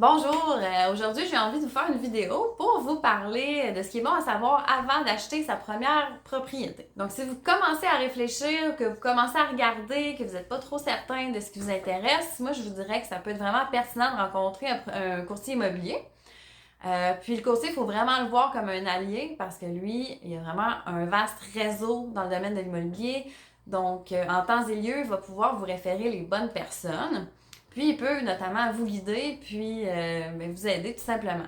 Bonjour, aujourd'hui j'ai envie de vous faire une vidéo pour vous parler de ce qui est bon à savoir avant d'acheter sa première propriété. Donc si vous commencez à réfléchir, que vous commencez à regarder, que vous n'êtes pas trop certain de ce qui vous intéresse, moi je vous dirais que ça peut être vraiment pertinent de rencontrer un courtier immobilier. Puis le courtier, il faut vraiment le voir comme un allié parce que lui, il a vraiment un vaste réseau dans le domaine de l'immobilier. Donc en temps et lieu, il va pouvoir vous référer les bonnes personnes. Puis, il peut notamment vous guider, puis vous aider tout simplement.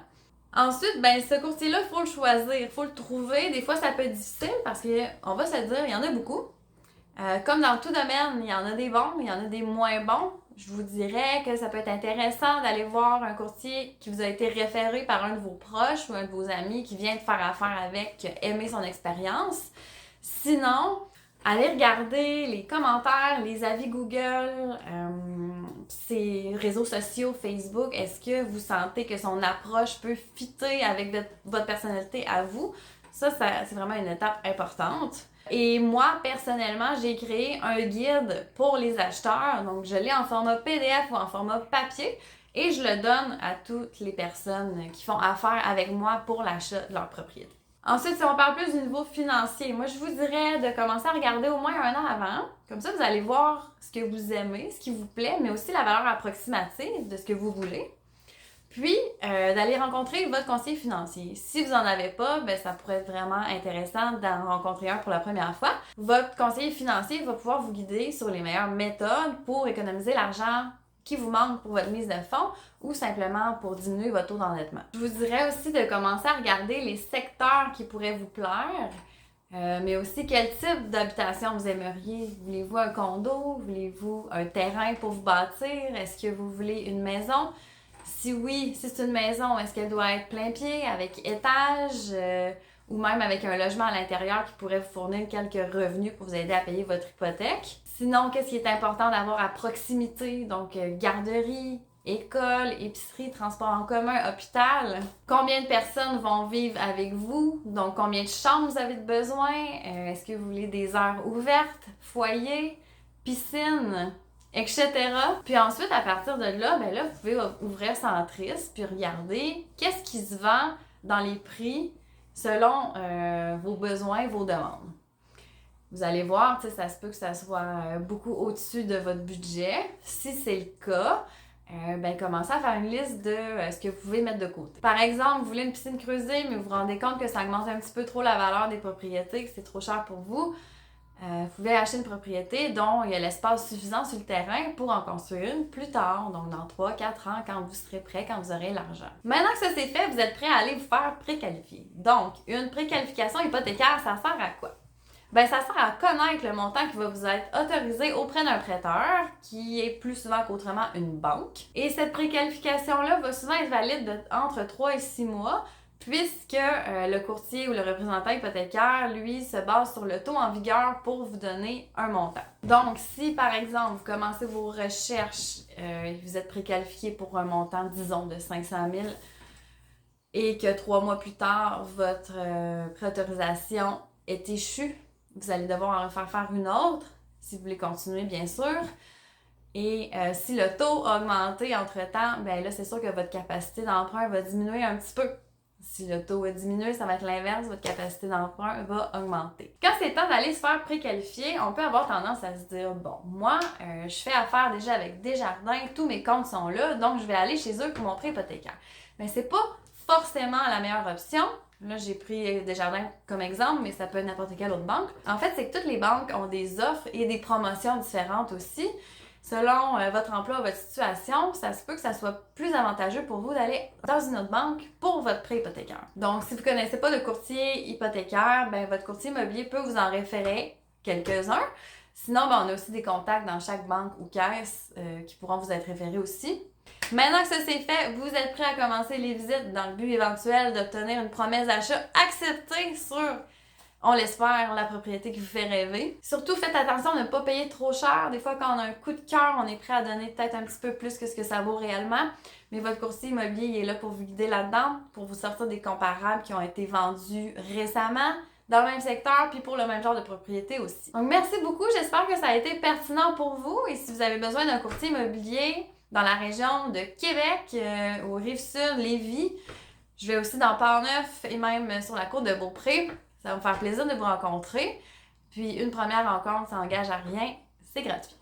Ensuite, ce courtier-là, il faut le choisir, il faut le trouver. Des fois, ça peut être difficile parce qu'on va se le dire, il y en a beaucoup. Comme dans tout domaine, il y en a des bons, il y en a des moins bons. Je vous dirais que ça peut être intéressant d'aller voir un courtier qui vous a été référé par un de vos proches ou un de vos amis qui vient de faire affaire avec, qui a aimé son expérience. Sinon, allez regarder les commentaires, les avis Google, ses réseaux sociaux, Facebook. Est-ce que vous sentez que son approche peut fitter avec votre personnalité à vous? Ça, c'est vraiment une étape importante. Et moi, personnellement, j'ai créé un guide pour les acheteurs. Donc, je l'ai en format PDF ou en format papier et je le donne à toutes les personnes qui font affaire avec moi pour l'achat de leur propriété. Ensuite, si on parle plus du niveau financier, moi je vous dirais de commencer à regarder au moins un an avant. Comme ça, vous allez voir ce que vous aimez, ce qui vous plaît, mais aussi la valeur approximative de ce que vous voulez. Puis, d'aller rencontrer votre conseiller financier. Si vous n'en avez pas, ça pourrait être vraiment intéressant d'en rencontrer un pour la première fois. Votre conseiller financier va pouvoir vous guider sur les meilleures méthodes pour économiser l'argent qui vous manque pour votre mise de fonds ou simplement pour diminuer votre taux d'endettement. Je vous dirais aussi de commencer à regarder les secteurs qui pourraient vous plaire, mais aussi quel type d'habitation vous aimeriez. Voulez-vous un condo? Voulez-vous un terrain pour vous bâtir? Est-ce que vous voulez une maison? Si oui, si c'est une maison, est-ce qu'elle doit être plein pied avec étage ou même avec un logement à l'intérieur qui pourrait vous fournir quelques revenus pour vous aider à payer votre hypothèque? Sinon, qu'est-ce qui est important d'avoir à proximité? Donc, garderie, école, épicerie, transport en commun, hôpital. Combien de personnes vont vivre avec vous? Donc, combien de chambres vous avez besoin? Est-ce que vous voulez des heures ouvertes, foyer, piscine, etc. Puis ensuite, à partir de là, vous pouvez ouvrir Centris puis regarder qu'est-ce qui se vend dans les prix selon vos besoins, vos demandes. Vous allez voir, ça se peut que ça soit beaucoup au-dessus de votre budget. Si c'est le cas, commencez à faire une liste de ce que vous pouvez mettre de côté. Par exemple, vous voulez une piscine creusée, mais vous vous rendez compte que ça augmente un petit peu trop la valeur des propriétés, que c'est trop cher pour vous. Vous pouvez acheter une propriété dont il y a l'espace suffisant sur le terrain pour en construire une plus tard, donc dans 3-4 ans, quand vous serez prêt, quand vous aurez l'argent. Maintenant que ça c'est fait, vous êtes prêt à aller vous faire préqualifier. Donc, une préqualification hypothécaire, ça sert à quoi? Ça sert à connaître le montant qui va vous être autorisé auprès d'un prêteur, qui est plus souvent qu'autrement une banque. Et cette préqualification-là va souvent être valide entre 3 et 6 mois, puisque le courtier ou le représentant hypothécaire, lui, se base sur le taux en vigueur pour vous donner un montant. Donc, si par exemple, vous commencez vos recherches et vous êtes préqualifié pour un montant, disons, de 500 000 et que 3 mois plus tard, votre préautorisation est échue, vous allez devoir en faire une autre, si vous voulez continuer, bien sûr. Et si le taux a augmenté entre-temps, là, c'est sûr que votre capacité d'emprunt va diminuer un petit peu. Si le taux a diminué, ça va être l'inverse, votre capacité d'emprunt va augmenter. Quand c'est temps d'aller se faire préqualifier, on peut avoir tendance à se dire, bon, moi, je fais affaire déjà avec Desjardins, tous mes comptes sont là, donc je vais aller chez eux pour mon prêt hypothécaire. Mais c'est pas forcément la meilleure option. Là, j'ai pris Desjardins comme exemple, mais ça peut être n'importe quelle autre banque. En fait, c'est que toutes les banques ont des offres et des promotions différentes aussi. Selon votre emploi, votre situation, ça se peut que ça soit plus avantageux pour vous d'aller dans une autre banque pour votre prêt hypothécaire. Donc, si vous ne connaissez pas de courtier hypothécaire, votre courtier immobilier peut vous en référer quelques-uns. Sinon, on a aussi des contacts dans chaque banque ou caisse qui pourront vous être référés aussi. Maintenant que ça c'est fait, vous êtes prêt à commencer les visites dans le but éventuel d'obtenir une promesse d'achat acceptée sur, on l'espère, la propriété qui vous fait rêver. Surtout, faites attention à ne pas payer trop cher. Des fois, quand on a un coup de cœur, on est prêt à donner peut-être un petit peu plus que ce que ça vaut réellement. Mais votre courtier immobilier il est là pour vous guider là-dedans, pour vous sortir des comparables qui ont été vendus récemment, dans le même secteur, puis pour le même genre de propriété aussi. Donc, merci beaucoup. J'espère que ça a été pertinent pour vous. Et si vous avez besoin d'un courtier immobilier, dans la région de Québec, aux Rives-Sud, Lévis. Je vais aussi dans Port-Neuf et même sur la côte de Beaupré. Ça va me faire plaisir de vous rencontrer. Puis une première rencontre, ça n'engage à rien, c'est gratuit.